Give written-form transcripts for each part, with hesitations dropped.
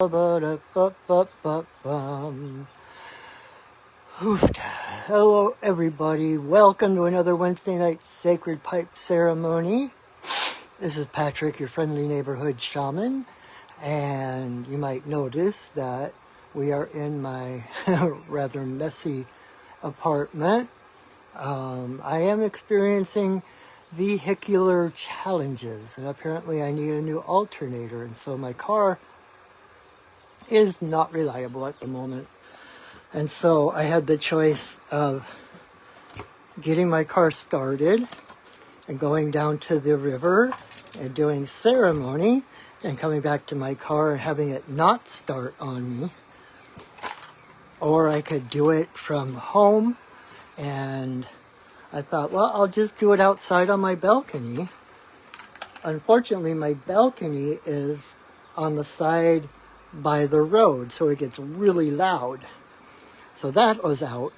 Ba-da-ba-ba-bum. Hello, everybody. Welcome to another Wednesday night Sacred Pipe Ceremony. This is Patrick, your friendly neighborhood shaman, and you might notice that we are in my rather messy apartment. I am experiencing vehicular challenges, and apparently I need a new alternator, and so my car is not reliable at the moment. And so I had the choice of getting my car started and going down to the river and doing ceremony and coming back to my car and having it not start on me. Or I could do it from home, and I thought, well, I'll just do it outside on my balcony. Unfortunately, my balcony is on the side by the road, so it gets really loud. So that was out.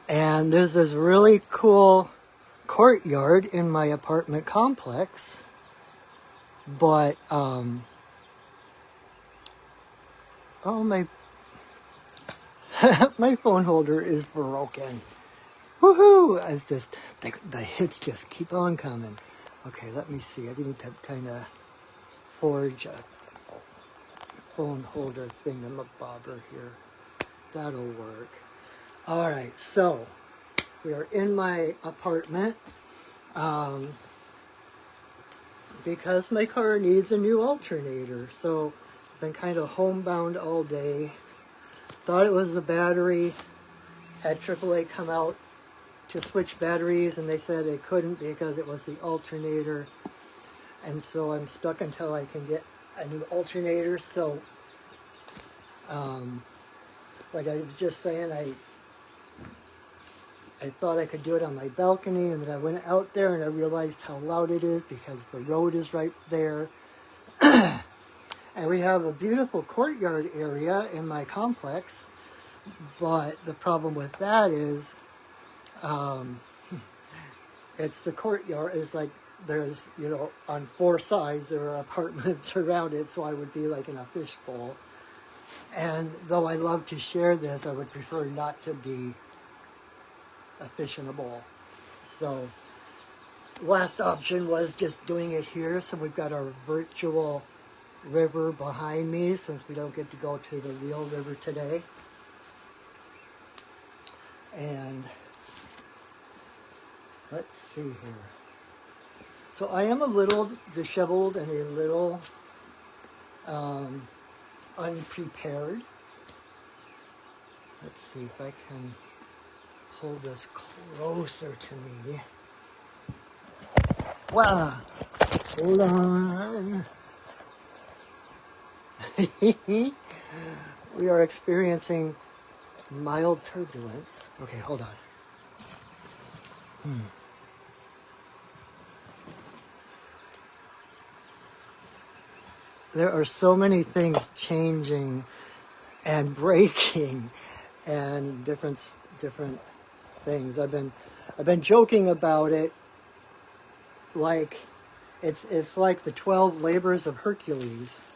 And there's this really cool courtyard in my apartment complex. But, my my phone holder is broken. Woohoo! It's just, the hits just keep on coming. Okay, let me see. I need to kind of forge a phone holder thingamabobber here. That'll work. All right, so we are in my apartment because my car needs a new alternator. So I've been kind of homebound all day. Thought it was the battery. Had AAA come out to switch batteries, and they said they couldn't because it was the alternator. And so I'm stuck until I can get a new alternator. So, like I was just saying, I thought I could do it on my balcony, and then I went out there and I realized how loud it is because the road is right there. And we have a beautiful courtyard area in my complex, but the problem with that is it's the courtyard. It's like there's, on four sides there are apartments around it, so I would be like in a fishbowl. And though I love to share this, I would prefer not to be a fish in a bowl. So last option was just doing it here. So we've got our virtual river behind me since we don't get to go to the real river today. And let's see here. So I am a little disheveled and a little unprepared. Let's see if I can hold this closer to me. Wow, hold on. We are experiencing mild turbulence. Okay, hold on. There are so many things changing and breaking and different things. I've been joking about it, like it's like the 12 labors of Hercules.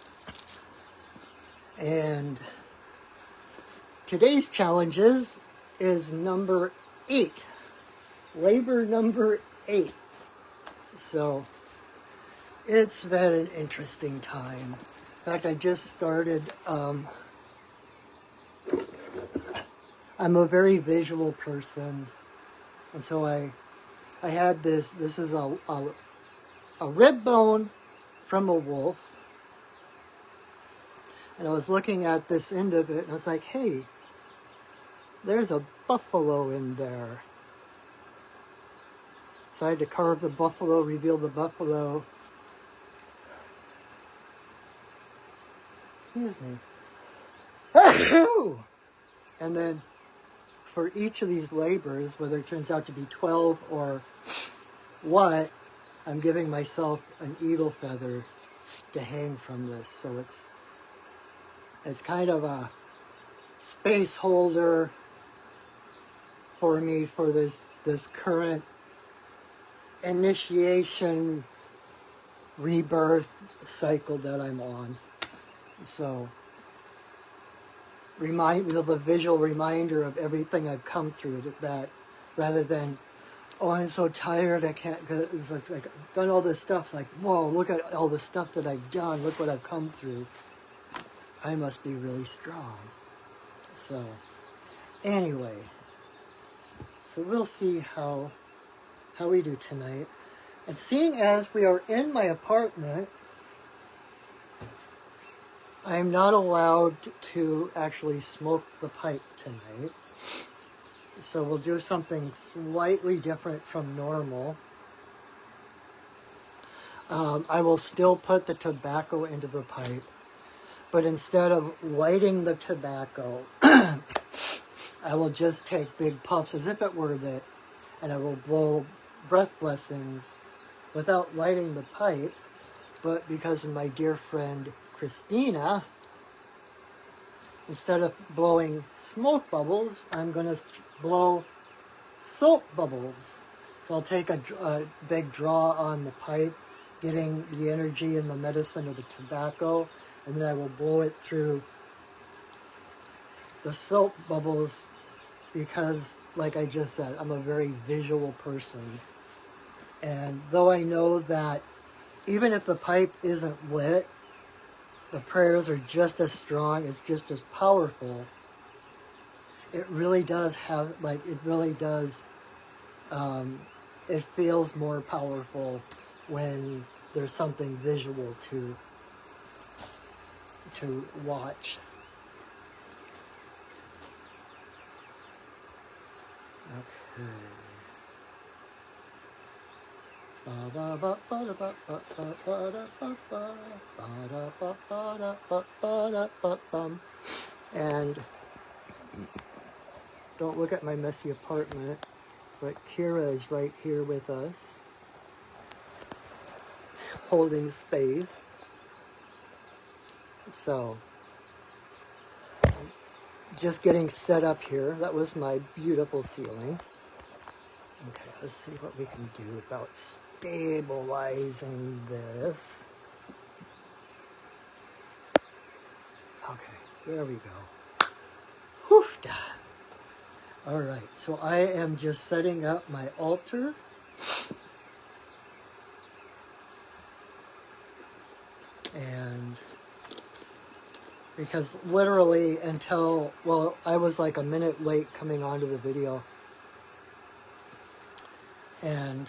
And today's challenges is number 8. Labor number 8. So it's been an interesting time. In fact, I just started, I'm a very visual person. And so I had this is a rib bone from a wolf. And I was looking at this end of it, and I was like, hey, there's a buffalo in there. So I had to carve the buffalo, reveal the buffalo. Excuse me. And then for each of these labors, whether it turns out to be 12 or what, I'm giving myself an eagle feather to hang from this. So it's kind of a space holder for me for this current initiation rebirth cycle that I'm on. So with a visual reminder of everything I've come through, that rather than, oh, I'm so tired, I can't, cause it's like I've done all this stuff. It's like, whoa, look at all the stuff that I've done. Look what I've come through. I must be really strong. So, anyway, so we'll see how we do tonight. And seeing as we are in my apartment, I am not allowed to actually smoke the pipe tonight. So we'll do something slightly different from normal. I will still put the tobacco into the pipe, but instead of lighting the tobacco, I will just take big puffs as if it were lit, and I will blow breath blessings without lighting the pipe, but because of my dear friend Christina, instead of blowing smoke bubbles, I'm going to blow soap bubbles. So I'll take a big draw on the pipe, getting the energy and the medicine of the tobacco, and then I will blow it through the soap bubbles because, like I just said, I'm a very visual person. And though I know that even if the pipe isn't lit, the prayers are just as strong, it's just as powerful. It really does have, it feels more powerful when there's something visual to watch. Okay. And don't look at my messy apartment, but Kira is right here with us, holding space. So, just getting set up here. That was my beautiful ceiling. Okay, let's see what we can do about stabilizing this. Okay, there we go. Whew, all right, so I am just setting up my altar. And because literally until, well, I was like a minute late coming onto the video. And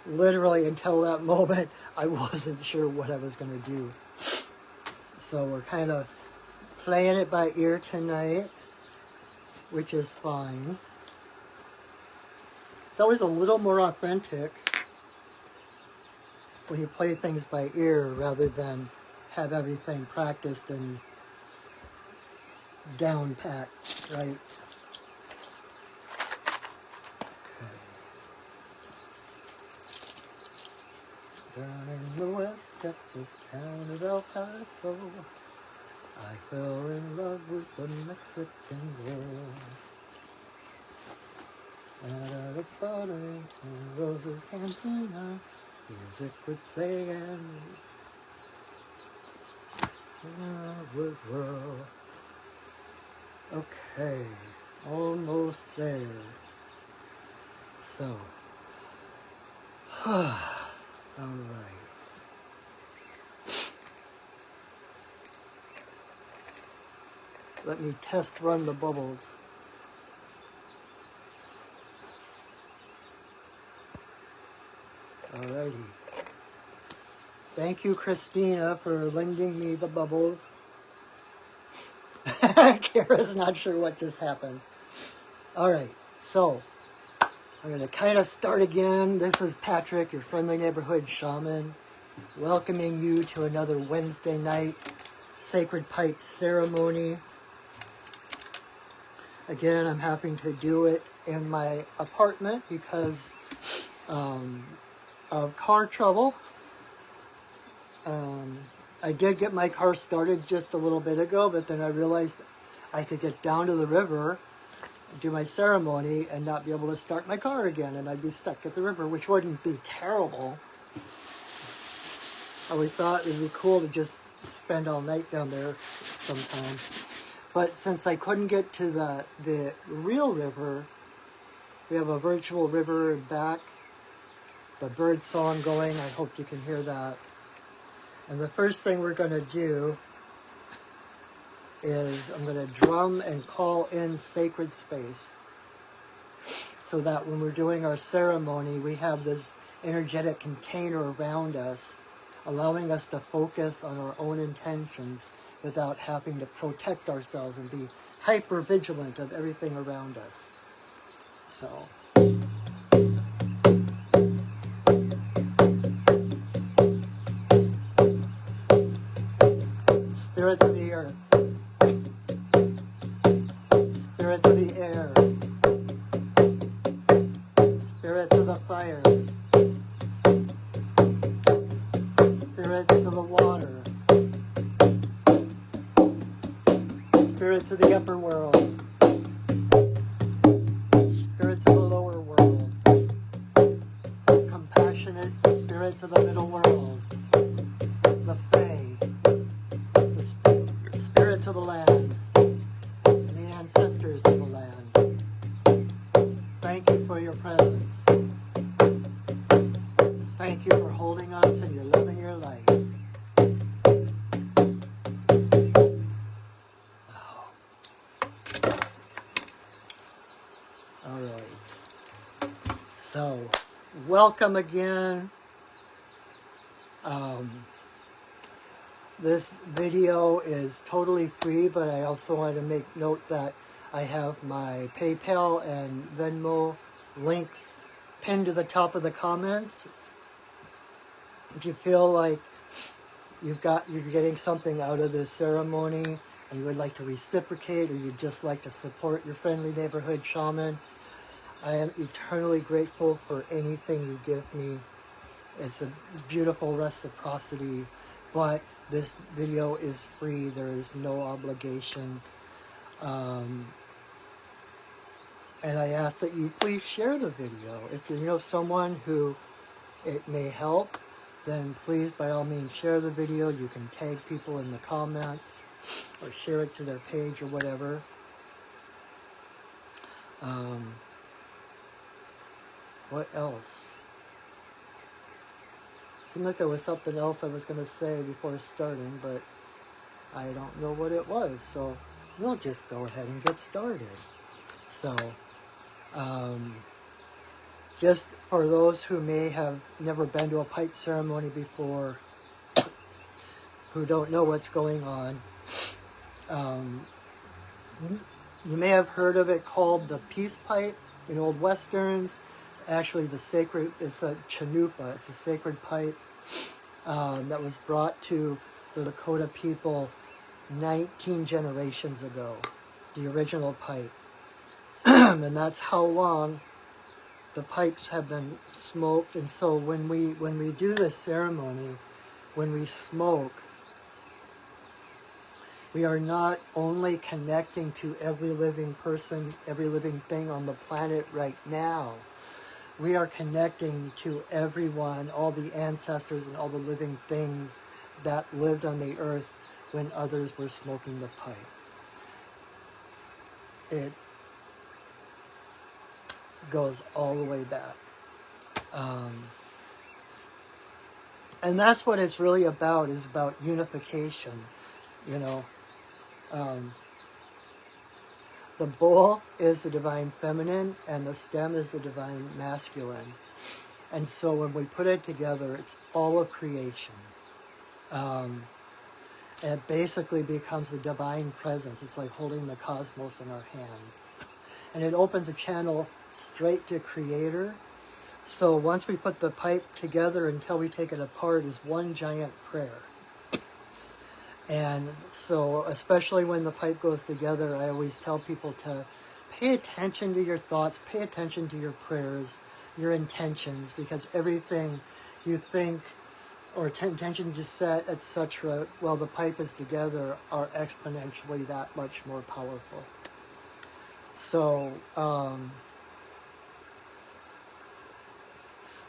literally until that moment, I wasn't sure what I was going to do. So we're kind of playing it by ear tonight, which is fine. It's always a little more authentic when you play things by ear rather than have everything practiced and down pat, right? Okay. Down in the West Texas town of El Paso, I fell in love with the Mexican girl. At a party in Rose's Cantina, music would play and love would whirl. Okay, almost there. So, all right. Let me test run the bubbles. Alrighty. Thank you, Christina, for lending me the bubbles. Kara's not sure what just happened. Alright, so I'm going to kind of start again. This is Patrick, your friendly neighborhood shaman, welcoming you to another Wednesday night Sacred Pipe ceremony. Again, I'm having to do it in my apartment because of car trouble. I did get my car started just a little bit ago, but then I realized I could get down to the river, do my ceremony, and not be able to start my car again, and I'd be stuck at the river, which wouldn't be terrible. I always thought it would be cool to just spend all night down there sometime. But since I couldn't get to the real river, we have a virtual river back. The bird song going, I hope you can hear that. And the first thing we're going to do is I'm going to drum and call in sacred space so that when we're doing our ceremony, we have this energetic container around us, allowing us to focus on our own intentions without having to protect ourselves and be hyper vigilant of everything around us. So. Spirits of the earth, spirits of the air, spirits of the fire, spirits of the water, spirits of the upper world, spirits of the lower world, compassionate spirits of the middle world, the Fae, the spirits of the land, and the ancestors of the land. Thank you for your presence. Thank you for holding us and you're living your life. Oh. All right. So, welcome again. This video is totally free, but I also want to make note that I have my PayPal and Venmo links pinned to the top of the comments. If you feel like you're getting something out of this ceremony and you would like to reciprocate, or you'd just like to support your friendly neighborhood shaman, I am eternally grateful for anything you give me. It's a beautiful reciprocity, but this video is free. There is no obligation. And I ask that you please share the video. If you know someone who it may help, then please, by all means, share the video. You can tag people in the comments or share it to their page or whatever. What else? Seemed like there was something else I was going to say before starting, but I don't know what it was, so we'll just go ahead and get started. So, just for those who may have never been to a pipe ceremony before, who don't know what's going on, you may have heard of it called the peace pipe in old westerns. It's actually it's a chanupa, it's a sacred pipe that was brought to the Lakota people 19 generations ago, the original pipe. And that's how long the pipes have been smoked. And so when we do this ceremony, when we smoke, we are not only connecting to every living person, every living thing on the planet right now. We are connecting to everyone, all the ancestors and all the living things that lived on the earth when others were smoking the pipe. It goes all the way back. And that's what it's really about, is about unification, you know. The bowl is the divine feminine and the stem is the divine masculine. And so when we put it together, it's all of creation. And it basically becomes the divine presence. It's like holding the cosmos in our hands. And it opens a channel straight to Creator. So once we put the pipe together until we take it apart is one giant prayer. And so, especially when the pipe goes together, I always tell people to pay attention to your thoughts, pay attention to your prayers, your intentions, because everything you think or intention you set, etc., while the pipe is together, are exponentially that much more powerful. So,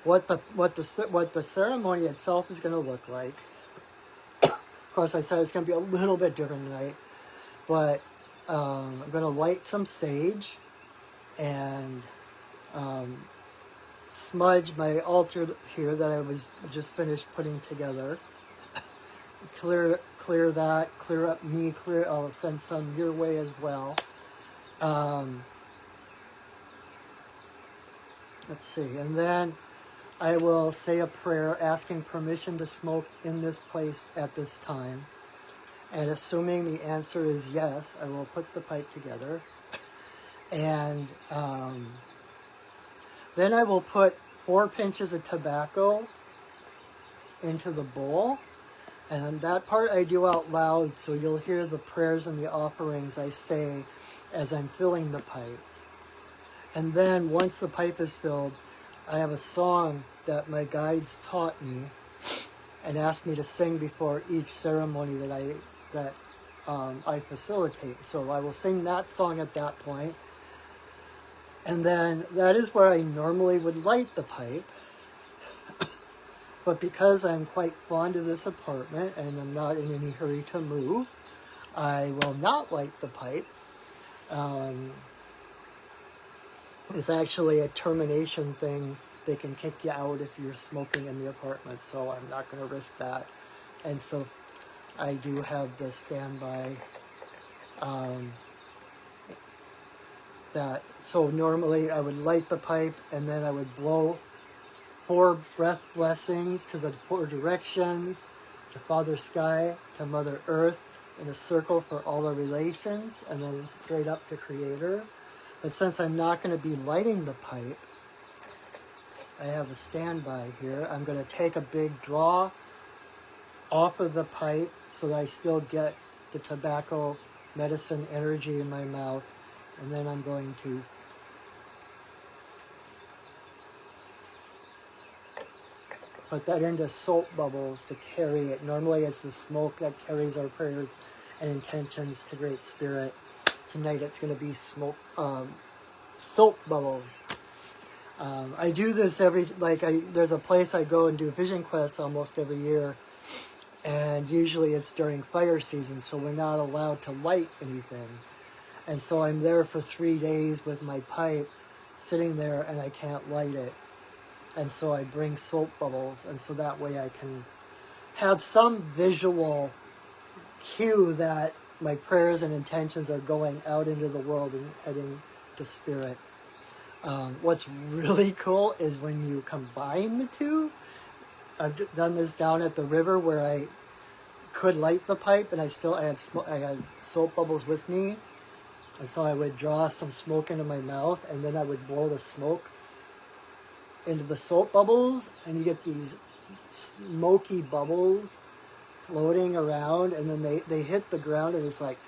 what the ceremony itself is going to look like Of course, I said it's going to be a little bit different tonight, but I'm going to light some sage and smudge my altar here that I was just finished putting together. Clear that, clear up me, I'll send some your way as well. Let's see, and then I will say a prayer asking permission to smoke in this place at this time. And assuming the answer is yes, I will put the pipe together. And then I will put 4 pinches of tobacco into the bowl. And that part I do out loud, so you'll hear the prayers and the offerings I say as I'm filling the pipe. And then once the pipe is filled, I have a song that my guides taught me and asked me to sing before each ceremony that I facilitate. So I will sing that song at that point. And then that is where I normally would light the pipe. But because I'm quite fond of this apartment and I'm not in any hurry to move, I will not light the pipe. It's actually a termination thing. They can kick you out if you're smoking in the apartment, so I'm not going to risk that. And so I do have the standby that. So normally I would light the pipe and then I would blow 4 breath blessings to the 4 directions, to Father Sky, to Mother Earth, in a circle for all the relations, and then straight up to Creator. But since I'm not going to be lighting the pipe, I have a standby here. I'm going to take a big draw off of the pipe so that I still get the tobacco medicine energy in my mouth, and then I'm going to put that into soap bubbles to carry it. Normally it's the smoke that carries our prayers and intentions to Great Spirit. Tonight it's going to be soap bubbles. I do this there's a place I go and do vision quests almost every year, and usually it's during fire season, so we're not allowed to light anything. And so I'm there for 3 days with my pipe sitting there and I can't light it. And so I bring soap bubbles, and so that way I can have some visual cue that my prayers and intentions are going out into the world and heading to Spirit. What's really cool is when you combine the two. I've done this down at the river where I could light the pipe, and I had soap bubbles with me, and so I would draw some smoke into my mouth, and then I would blow the smoke into the soap bubbles, and you get these smoky bubbles floating around, and then they hit the ground, and it's like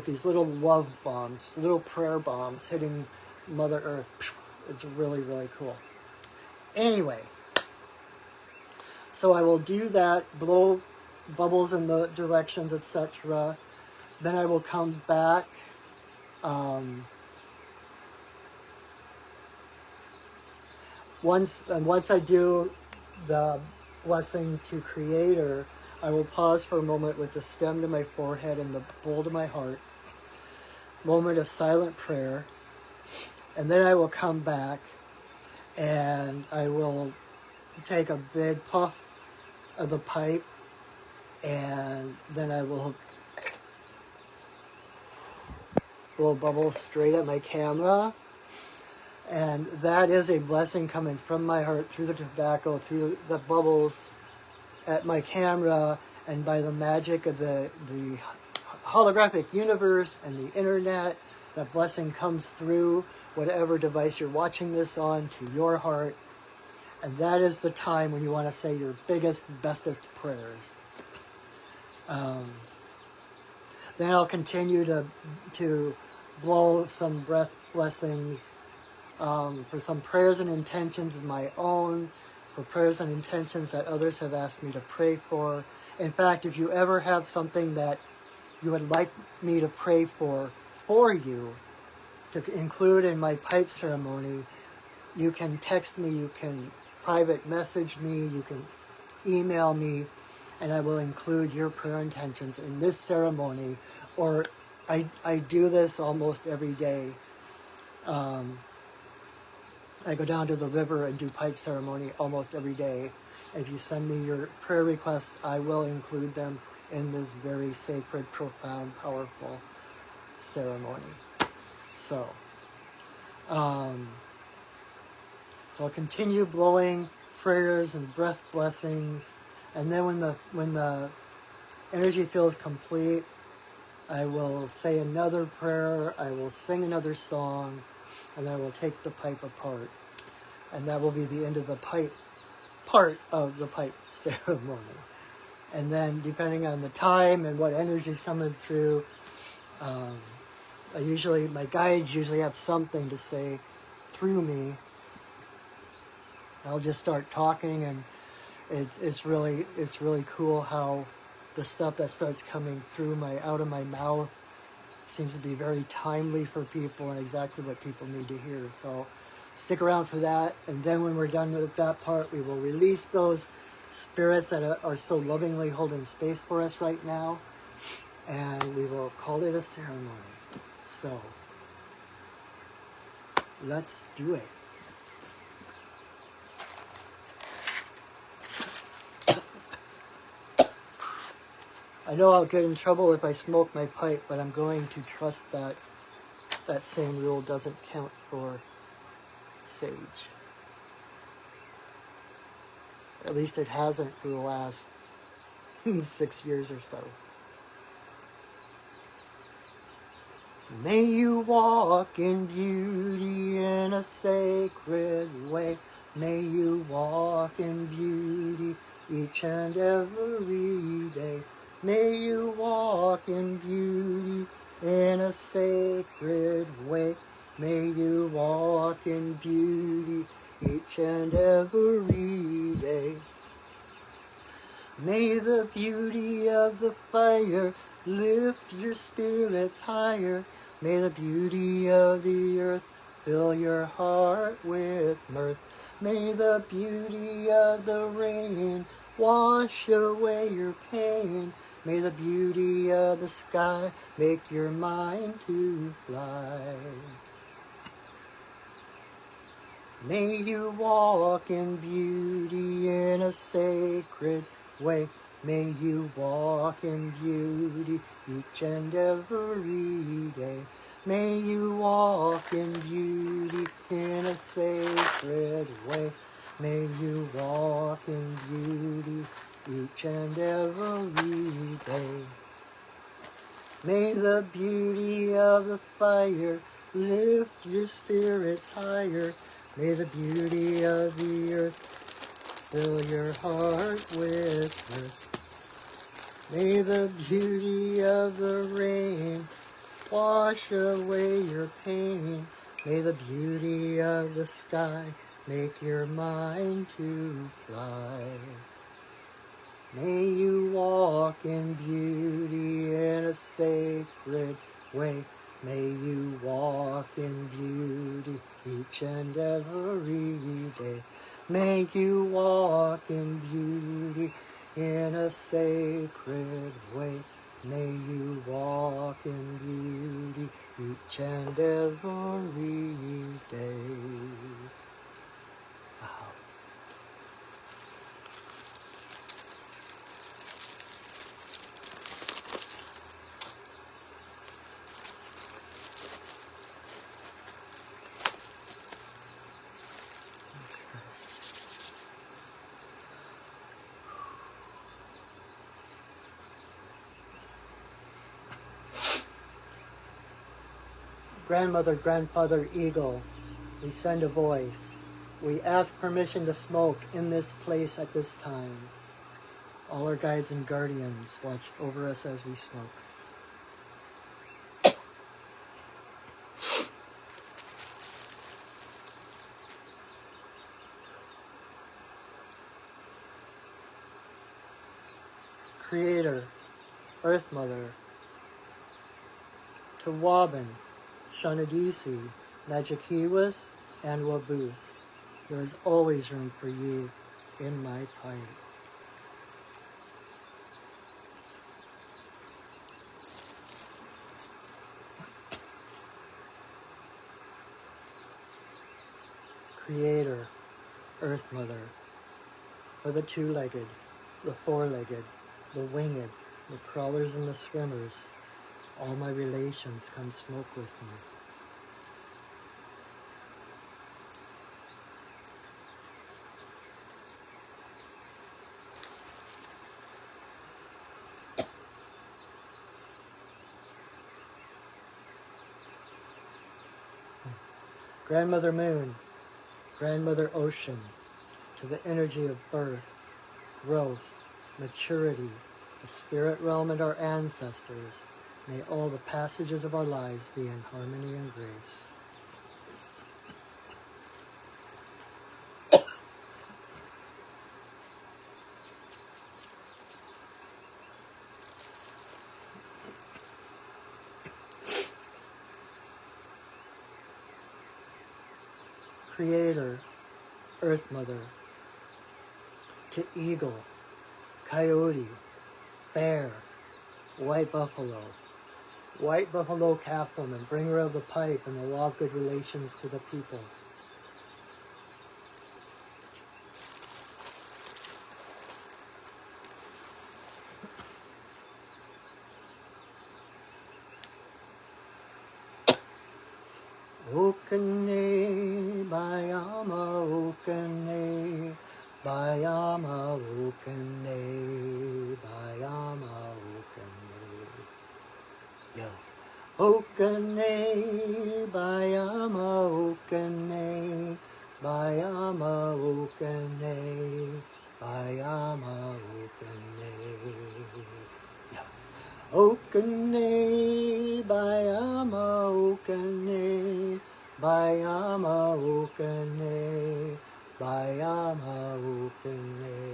these little love bombs, little prayer bombs hitting Mother Earth. It's really, really cool. Anyway, so I will do that, blow bubbles in the directions, etc. Then I will come back. Once I do the blessing to Creator, I will pause for a moment with the stem to my forehead and the bowl to my heart. Moment of silent prayer. And then I will come back and I will take a big puff of the pipe, and then I will blow bubbles straight at my camera. And that is a blessing coming from my heart through the tobacco, through the bubbles at my camera, and by the magic of the holographic universe and the internet, that blessing comes through whatever device you're watching this on to your heart. And that is the time when you want to say your biggest, bestest prayers. Then I'll continue to blow some breath blessings for some prayers and intentions of my own, for prayers and intentions that others have asked me to pray for. In fact, if you ever have something that you would like me to pray for you, to include in my pipe ceremony, you can text me, you can private message me, you can email me, and I will include your prayer intentions in this ceremony, or I do this almost every day. I go down to the river and do pipe ceremony almost every day. If you send me your prayer requests, I will include them in this very sacred, profound, powerful ceremony. So I'll continue blowing prayers and breath blessings, and then when the energy feels complete, I will say another prayer, I will sing another song, and then I will take the pipe apart. And that will be the end of the pipe part of the pipe ceremony. And then depending on the time and what energy is coming through, my guides usually have something to say through me. I'll just start talking, and it's really cool how the stuff that starts coming through out of my mouth seems to be very timely for people and exactly what people need to hear. So stick around for that, and then when we're done with that part, we will release those spirits that are so lovingly holding space for us right now, and we will call it a ceremony. So let's do it. I know I'll get in trouble if I smoke my pipe, but I'm going to trust that that same rule doesn't count for sage. At least it hasn't for the last 6 years or so. May you walk in beauty in a sacred way. May you walk in beauty each and every day. May you walk in beauty in a sacred way. May you walk in beauty each and every day. May the beauty of the fire lift your spirits higher. May the beauty of the earth fill your heart with mirth. May the beauty of the rain wash away your pain. May the beauty of the sky make your mind to fly. May you walk in beauty in a sacred way. May you walk in beauty each and every day. May you walk in beauty in a sacred way. May you walk in beauty each and every day. May the beauty of the fire lift your spirits higher. May the beauty of the earth fill your heart with mirth. May the beauty of the rain wash away your pain. May the beauty of the sky make your mind to fly. May you walk in beauty in a sacred way. May you walk in beauty each and every day. May you walk in beauty in a sacred way. May you walk in beauty each and every day. Grandmother, grandfather, eagle, we send a voice. We ask permission to smoke in this place at this time. All our guides and guardians watch over us as we smoke. Creator, Earth Mother, Tawabin, Shanadisi, Najakiwas, and Wabooth. There is always room for you in my pipe. Creator, Earth Mother, for the two-legged, the four-legged, the winged, the crawlers and the swimmers, all my relations come smoke with me. Grandmother Moon, Grandmother Ocean, to the energy of birth, growth, maturity, the spirit realm and our ancestors, may all the passages of our lives be in harmony and grace. Creator, Earth Mother, to eagle, coyote, bear, white buffalo calf woman, bringer of the pipe and the law of good relations to the people. Okane, Bayama, Okane, Bayama, Okane, Bayama, Okane. Yo. Okane, Bayama, Okane, Bayama, Okane, Bayama, Okane. Yo. Okane, Bayama, Okane, Bayama, Okane, Bayama, Okane.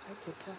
Hi, Kit Kat.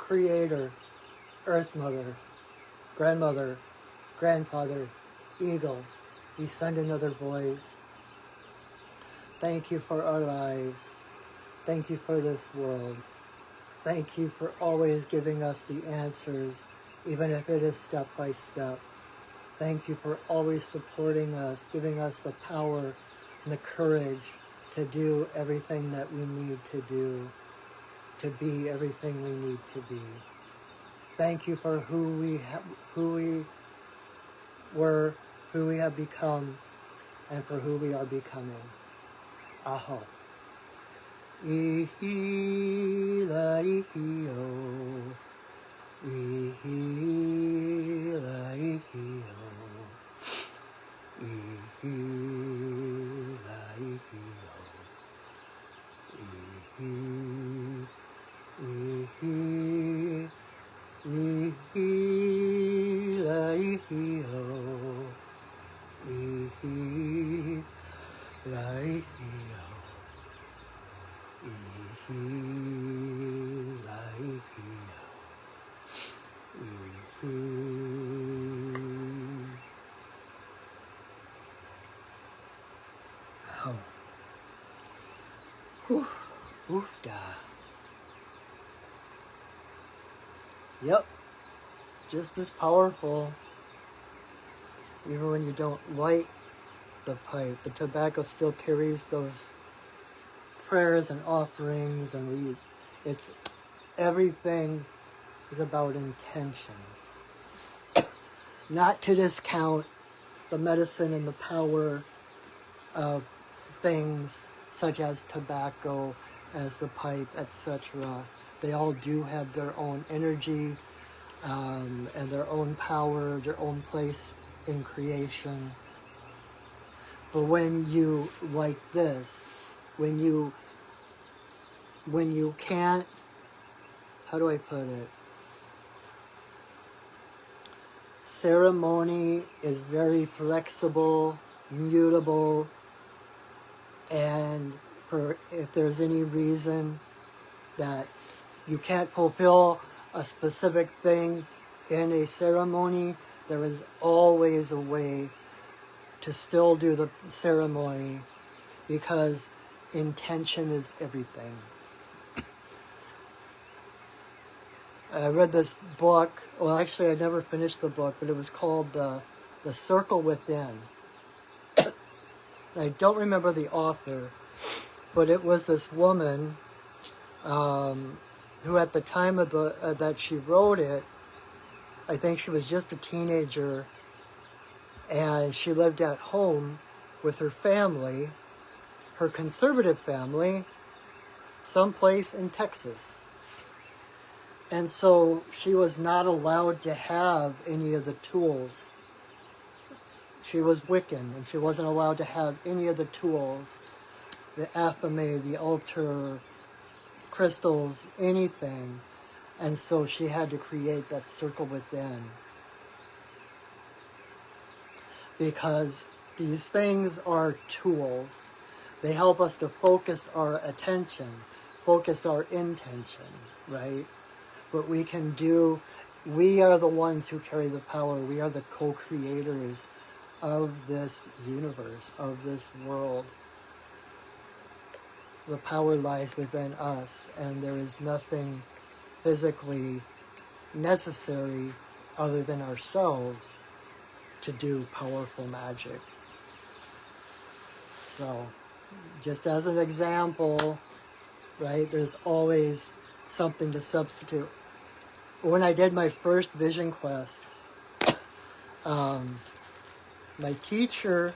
Creator, Earth Mother, Grandmother, Grandfather, Eagle, we send another voice. Thank you for our lives. Thank you for this world. Thank you for always giving us the answers, even if it is step by step. Thank you for always supporting us, giving us the power and the courage to do everything that we need to do, to be everything we need to be. Thank you for who we were, who we have become, and for who we are becoming. Aho. Ihila ihio. Ihila ihio. Ihila ihio. Ihila ihio. Ihila ihio. Oh. Whew. Oof da. Yep. It's just as powerful. Even when you don't light the pipe, the tobacco still carries those prayers and offerings, and it's everything is about intention. Not to discount the medicine and the power of things such as tobacco, as the pipe, etc. They all do have their own energy and their own power, their own place in creation. But when you, like this, when you can't, how do I put it? Ceremony is very flexible, mutable, and if there's any reason that you can't fulfill a specific thing in a ceremony, there is always a way to still do the ceremony, because intention is everything. I read this book, well actually I never finished the book, but it was called The Circle Within. I don't remember the author, but it was this woman who at the time of that she wrote it, I think she was just a teenager, and she lived at home with her family, her conservative family, someplace in Texas. And so she was not allowed to have any of the tools. She was Wiccan, and she wasn't allowed to have any of the tools, the athame, the altar, crystals, anything. And so she had to create that circle within. Because these things are tools. They help us to focus our attention, focus our intention, right? What we can do, we are the ones who carry the power. We are the co-creators of this universe, of this world. The power lies within us, and there is nothing physically necessary other than ourselves to do powerful magic. So, just as an example, right, there's always something to substitute. When I did my first vision quest, my teacher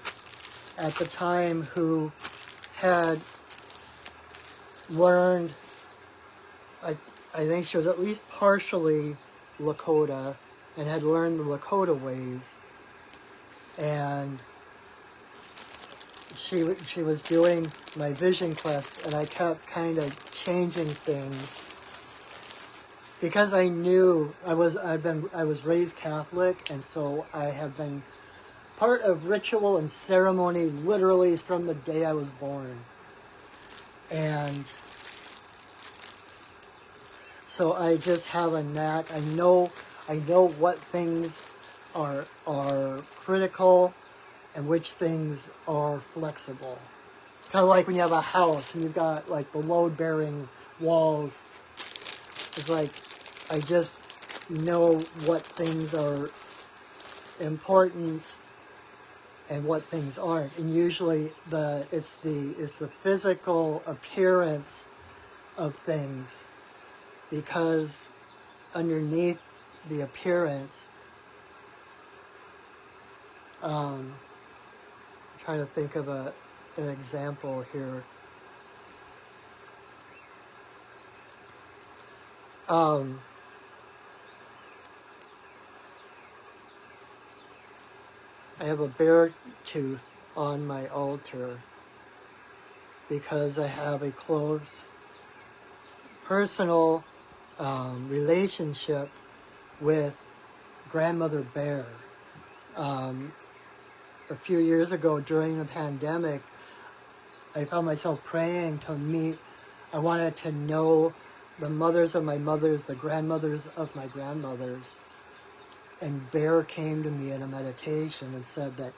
at the time, who had learned, I think she was at least partially Lakota, and had learned the Lakota ways, and she was doing my vision quest, and I kept kind of changing things because I knew I was raised Catholic, and so I have been part of ritual and ceremony literally from the day I was born. And So I just have a knack. I know what things are critical and which things are flexible. Kind of like when you have a house and you've got like the load-bearing walls. It's like I just know what things are important and what things aren't. And usually it's the physical appearance of things, because underneath the appearance, I'm trying to think of an example here. I have a bear tooth on my altar because I have a close personal relationship with Grandmother Bear. A few years ago during the pandemic, I found myself praying to meet. I wanted to know the mothers of my mothers, the grandmothers of my grandmothers. And Bear came to me in a meditation and said that,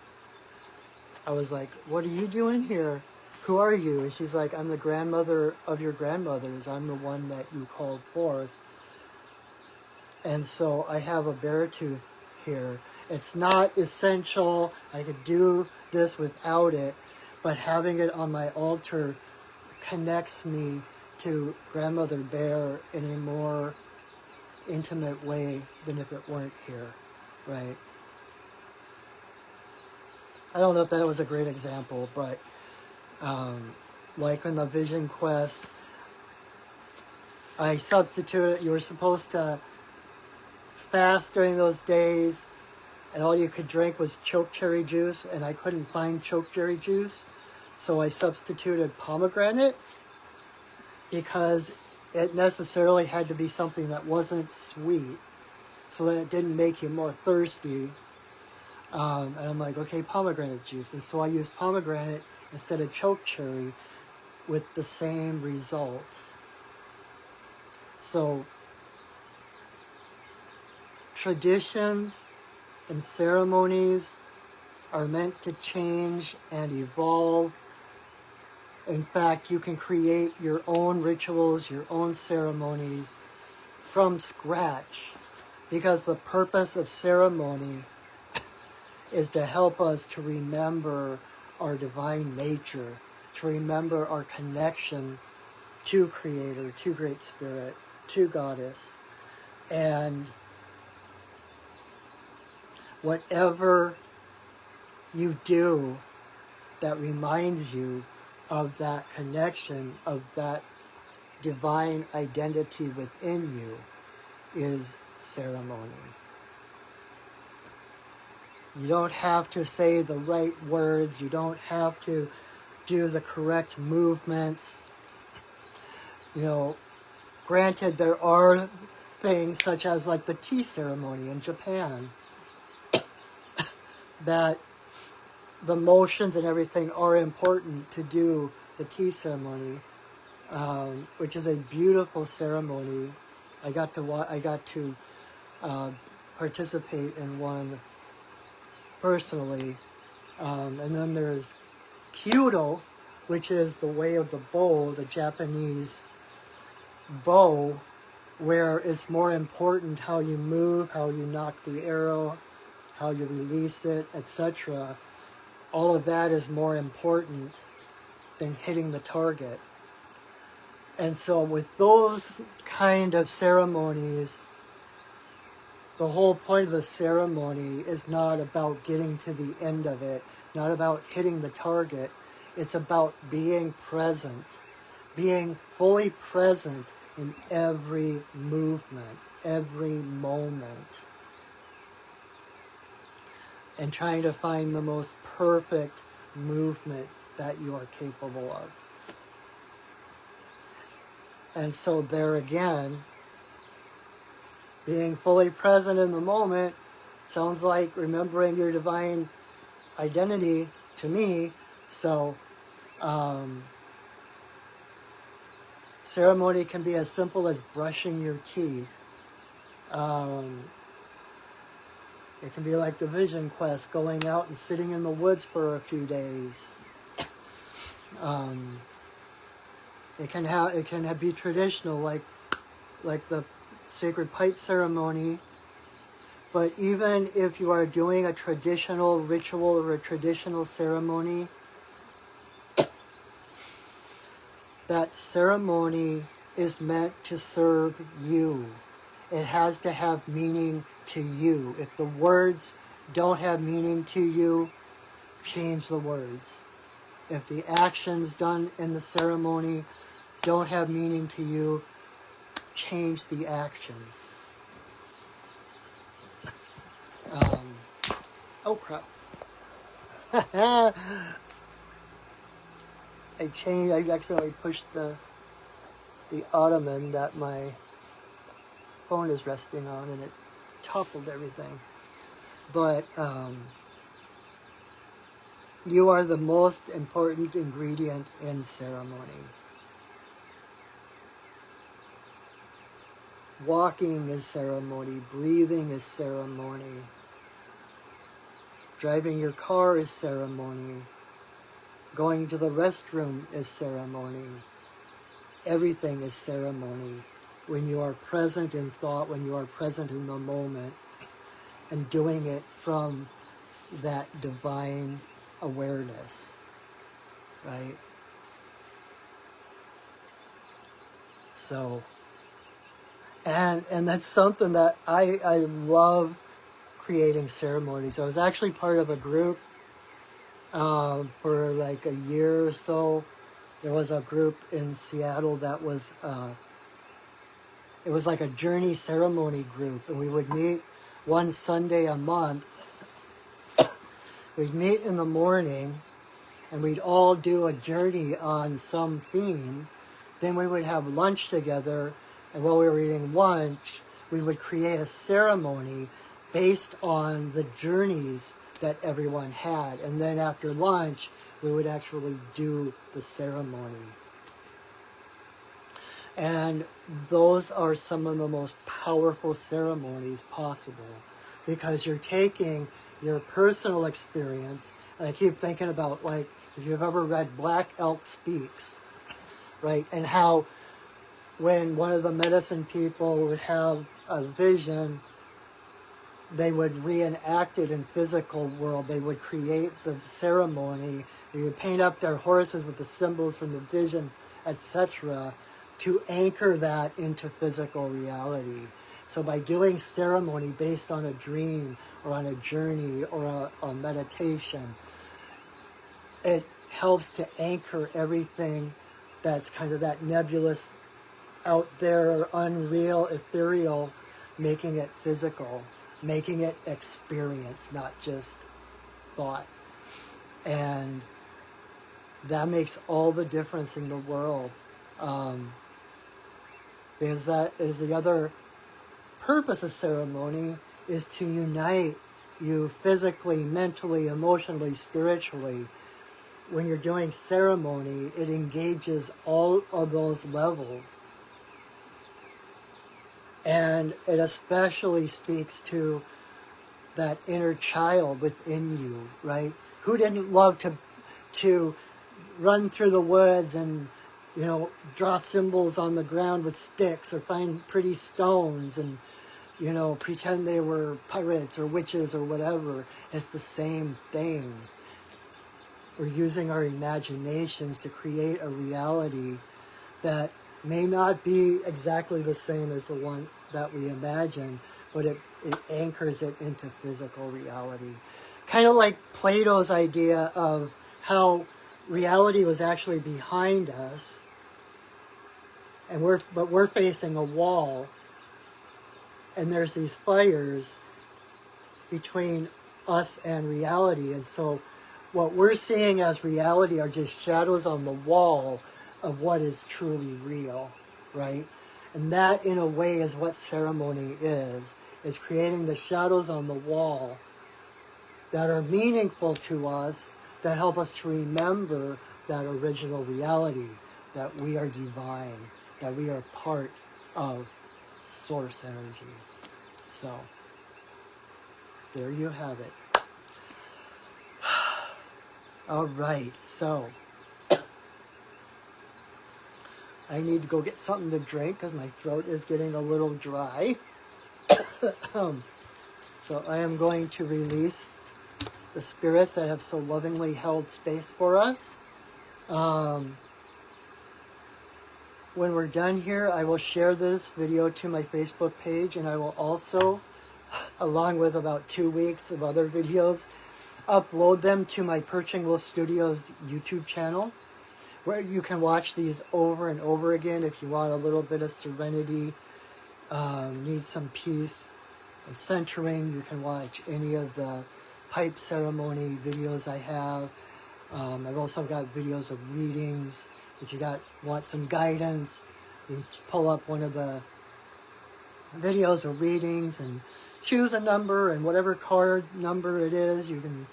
I was like, what are you doing here? Who are you? And she's like, I'm the grandmother of your grandmothers. I'm the one that you called forth. And so I have a bear tooth here. It's not essential. I could do this without it. But having it on my altar connects me to Grandmother Bear in a more intimate way than if it weren't here, right? I don't know if that was a great example, but like in the Vision Quest, I substituted, you were supposed to fast during those days, and all you could drink was chokecherry juice, and I couldn't find chokecherry juice, so I substituted pomegranate, because it necessarily had to be something that wasn't sweet, so that it didn't make you more thirsty. And I'm like, okay, pomegranate juice. And so I used pomegranate instead of chokecherry with the same results. So traditions and ceremonies are meant to change and evolve. In fact, you can create your own rituals, your own ceremonies from scratch, because the purpose of ceremony is to help us to remember our divine nature, to remember our connection to Creator, to Great Spirit, to Goddess. And whatever you do that reminds you of that connection, of that divine identity within you, is ceremony. You don't have to say the right words. You don't have to do the correct movements. You know, granted, there are things such as like the tea ceremony in Japan that the motions and everything are important to do the tea ceremony, which is a beautiful ceremony. I got to participate in one personally. And then there's Kyudo, which is the way of the bow, the Japanese bow, where it's more important how you move, how you knock the arrow, how you release it, etc. All of that is more important than hitting the target. And so with those kind of ceremonies, the whole point of the ceremony is not about getting to the end of it, not about hitting the target. It's about being present, being fully present in every movement, every moment, and trying to find the most perfect movement that you are capable of. And so there again, being fully present in the moment sounds like remembering your divine identity to me. So Ceremony can be as simple as brushing your teeth. It can be like the Vision Quest, going out and sitting in the woods for a few days. It can be traditional, like the sacred pipe ceremony. But even if you are doing a traditional ritual or a traditional ceremony, that ceremony is meant to serve you. It has to have meaning to you. If the words don't have meaning to you, change the words. If the actions done in the ceremony don't have meaning to you, change the actions. Oh crap. I accidentally pushed the ottoman that my phone is resting on, and it toppled everything. But you are the most important ingredient in ceremony. Walking is ceremony. Breathing is ceremony. Driving your car is ceremony. Going to the restroom is ceremony. Everything is ceremony. When you are present in thought, when you are present in the moment, and doing it from that divine awareness, right? So, and that's something that I love creating ceremonies. I was actually part of a group for like a year or so. There was a group in Seattle that was, it was like a journey ceremony group, and we would meet one Sunday a month. We'd meet in the morning, and we'd all do a journey on some theme. Then we would have lunch together, and while we were eating lunch, we would create a ceremony based on the journeys that everyone had. And then after lunch, we would actually do the ceremony. And those are some of the most powerful ceremonies possible, because you're taking your personal experience, and I keep thinking about, like, if you've ever read Black Elk Speaks, right, and how when one of the medicine people would have a vision, they would reenact it in physical world. They would create the ceremony. They would paint up their horses with the symbols from the vision, etc., to anchor that into physical reality. So by doing ceremony based on a dream or on a journey or a meditation, it helps to anchor everything that's kind of that nebulous, out there, unreal, ethereal, making it physical, making it experience, not just thought. And that makes all the difference in the world. Because that is the other purpose of ceremony, is to unite you physically, mentally, emotionally, spiritually. When you're doing ceremony, it engages all of those levels. And it especially speaks to that inner child within you, right? Who didn't love to run through the woods and, you know, draw symbols on the ground with sticks, or find pretty stones and, you know, pretend they were pirates or witches or whatever? It's the same thing. We're using our imaginations to create a reality that may not be exactly the same as the one that we imagine, but it anchors it into physical reality. Kind of like Plato's idea of how reality was actually behind us, and we're facing a wall, and there's these fires between us and reality. And so what we're seeing as reality are just shadows on the wall of what is truly real, right? And that, in a way, is what ceremony is creating the shadows on the wall that are meaningful to us, that help us to remember that original reality, that we are divine, that we are part of source energy. So, there you have it. All right, so I need to go get something to drink because my throat is getting a little dry. So I am going to release the spirits that have so lovingly held space for us. When we're done here, I will share this video to my Facebook page, and I will also, along with about 2 weeks of other videos, upload them to my Perching Wolf Studios YouTube channel, where you can watch these over and over again if you want a little bit of serenity, need some peace and centering. You can watch any of the pipe ceremony videos I have. I've also got videos of readings. If you want some guidance, you can pull up one of the videos of readings and choose a number, and whatever card number it is, you can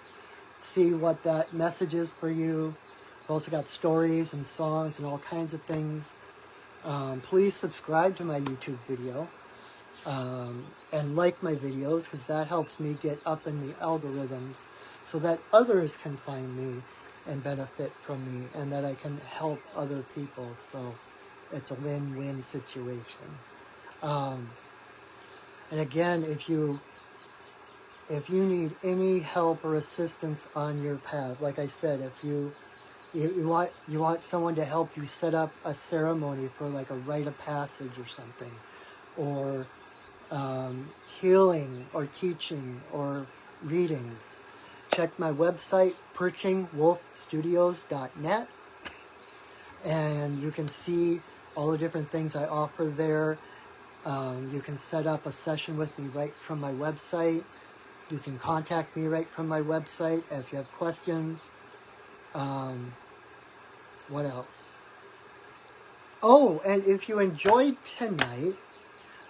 see what that message is for you. I've also got stories and songs and all kinds of things. Please subscribe to my YouTube video and like my videos, because that helps me get up in the algorithms so that others can find me and benefit from me, and that I can help other people. So it's a win-win situation. And again, if you need any help or assistance on your path, like I said, if you want someone to help you set up a ceremony for like a rite of passage or something, or healing or teaching or readings, check my website, perchingwolfstudios.net, and you can see all the different things I offer there. You can set up a session with me right from my website. You can contact me right from my website if you have questions. What else? Oh, and if you enjoyed tonight,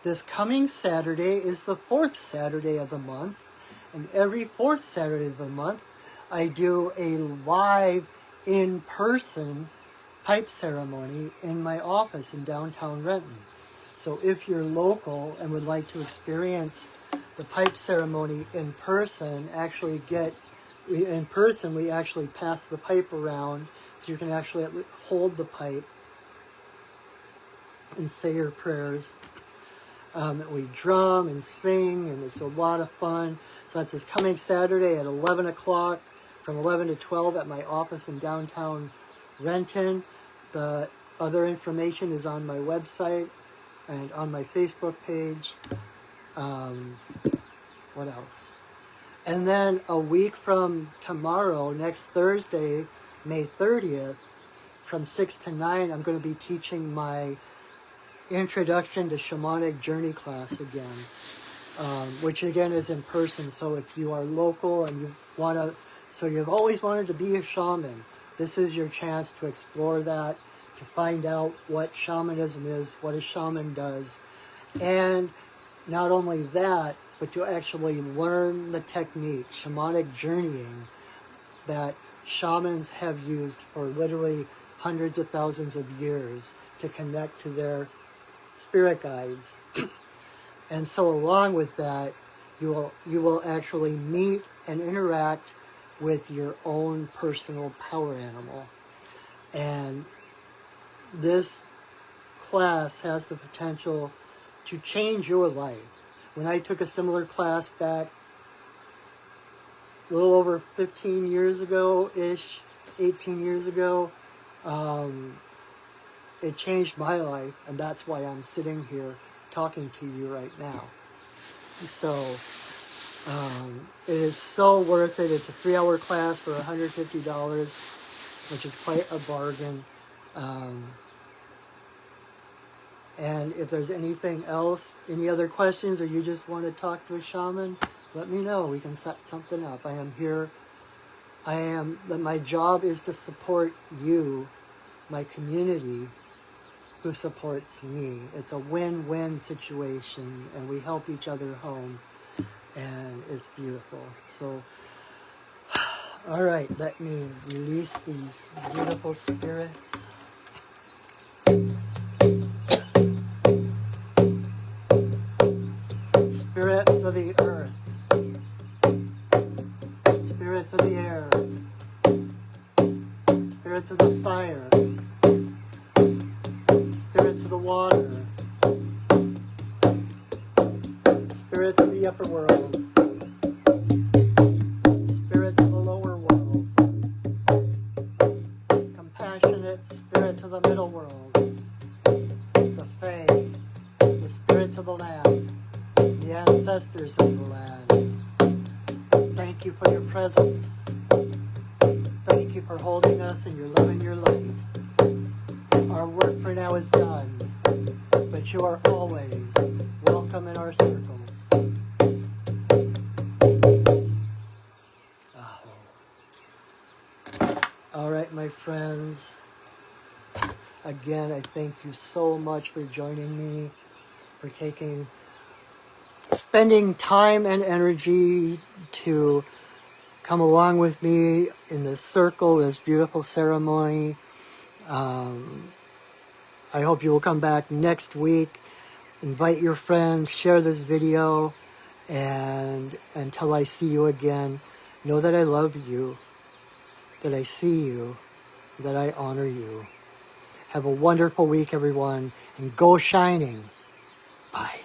this coming Saturday is the 4th Saturday of the month. And every 4th Saturday of the month, I do a live, in-person pipe ceremony in my office in downtown Renton. So if you're local and would like to experience the pipe ceremony in person, we actually pass the pipe around, so you can actually hold the pipe and say your prayers. We drum and sing, and it's a lot of fun. So that's this coming Saturday at 11 o'clock, from 11 to 12 at my office in downtown Renton. The other information is on my website and on my Facebook page. What else? And then a week from tomorrow, next Thursday, May 30th, from 6 to 9, I'm going to be teaching my Introduction to Shamanic Journey class again, which again is in person. So if you are local and you've always wanted to be a shaman, this is your chance to explore that, to find out what shamanism is, what a shaman does, and not only that, but to actually learn the technique, shamanic journeying, that shamans have used for literally hundreds of thousands of years to connect to their spirit guides. And so along with that, you will actually meet and interact with your own personal power animal. And this class has the potential to change your life. When I took a similar class back a little over 15 years ago-ish, 18 years ago, it changed my life, and that's why I'm sitting here talking to you right now. So it is so worth it. It's a 3-hour class for $150, which is quite a bargain. And if there's anything else, any other questions, or you just want to talk to a shaman, let me know. We can set something up. I am here. My job is to support you, my community, who supports me. It's a win-win situation, and we help each other home, and it's beautiful. So, all right, let me release these beautiful spirits. of the earth, spirits of the air, spirits of the fire, spirits of the water, spirits of the upper world, spirits of the lower world, compassionate spirits of the middle world, the Fae, the spirits of the land, the ancestors of the land. Thank you for your presence. Thank you for holding us in your love and your light. Our work for now is done, but you are always welcome in our circles. Aho. All right, my friends. Again, I thank you so much for joining me, for spending time and energy to come along with me in this circle, this beautiful ceremony. I hope you will come back next week, invite your friends, share this video, and until I see you again, know that I love you, that I see you, that I honor you. Have a wonderful week, everyone, and go shining. Bye.